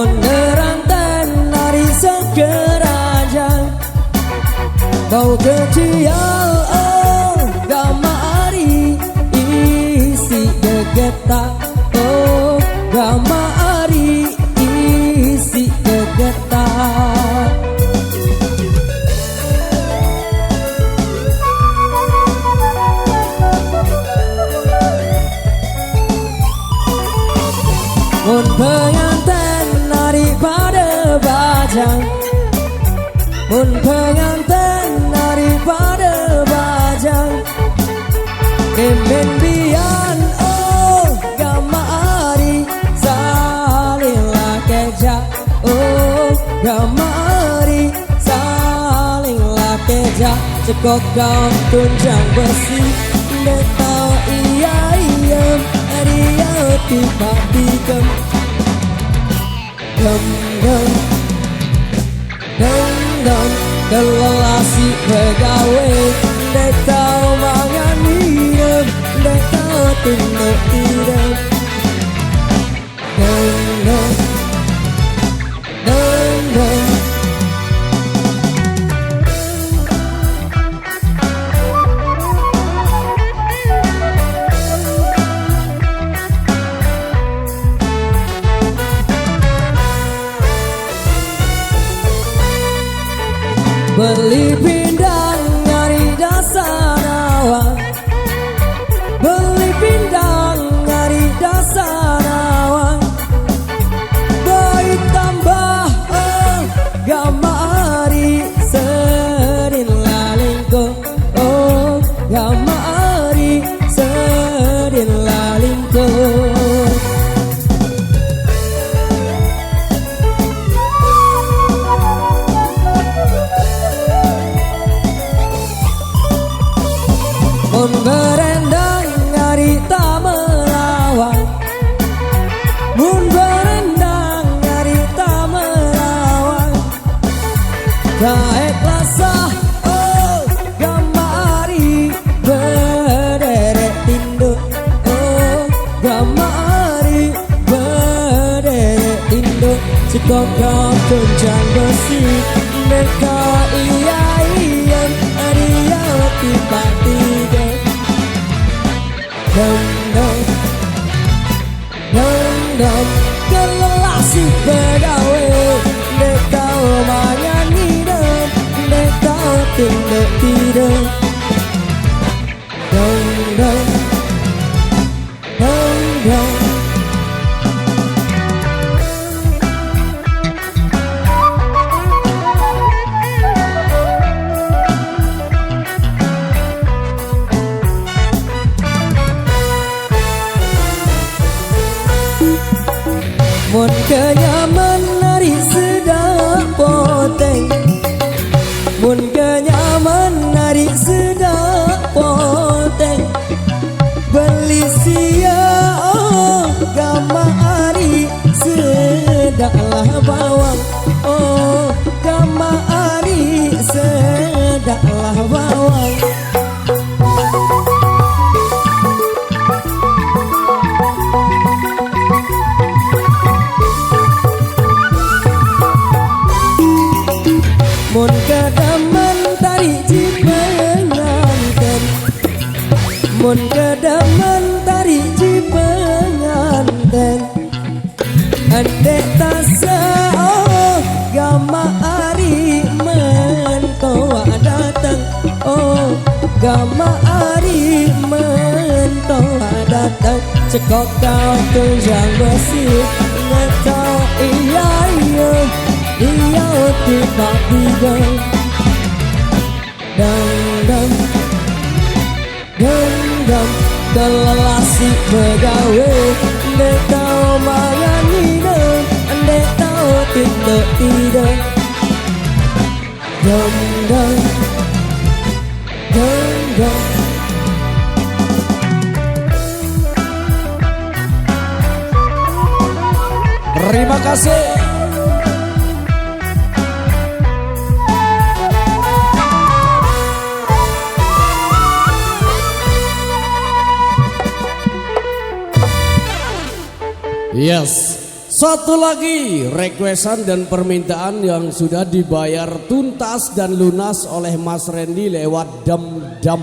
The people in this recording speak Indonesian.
Monderanten nari sekeranjang kau kecil oh gamari isi gegetak oh gamari isi gegetak. Mun pengantin nari pada bajang, mun pengantin nari pada bajang, kemen bian oh gamari saling lakeja oh gamari saling lakeja cekok kau tunjang besi netau iya iya dia tiba-tiba dum dum dum dum kelelasi begawe dek tau mangan hidup dek tau tunduk hidup dum dum dum dum. Beli pindang nyari dasar awang, beli pindang nyari dasar awang, baik tambah gamari sedin lalingko oh gamari sedin lalingko. Mun berendang nyari tak melawan, mun berendang nyari tak melawan, tak ikhlas oh gamari berderet tinduk oh gamari berderet tinduk cekok kau tunjang besi mereka iya iya dia tiba-tiba dum dum dum dum kelelasi begawe dek tau mangan hidup dek tau tunduk hidup dum dum dum dum. Mun kenyaman nari sedap poteng, mun kenyaman nari sedap poteng, beli sia oh gamari sedaklah bawang oh gamari sedaklah bawang. Mun kedaman tari jipenganten, mun kedaman tari jipenganten, andek tasa oh gamari mentoa datang oh gamari mentoa datang cekok kau tunjang besi ngetau iya iya dia tiba-tiba dum dum dum dum kelelasi begawe dek tau mangan hidup dek tau tunduk hidup dum dum dum dum. Terima kasih. Yes, Satu lagi requestan dan permintaan yang sudah dibayar tuntas dan lunas oleh Mas Randy lewat Dam Dam.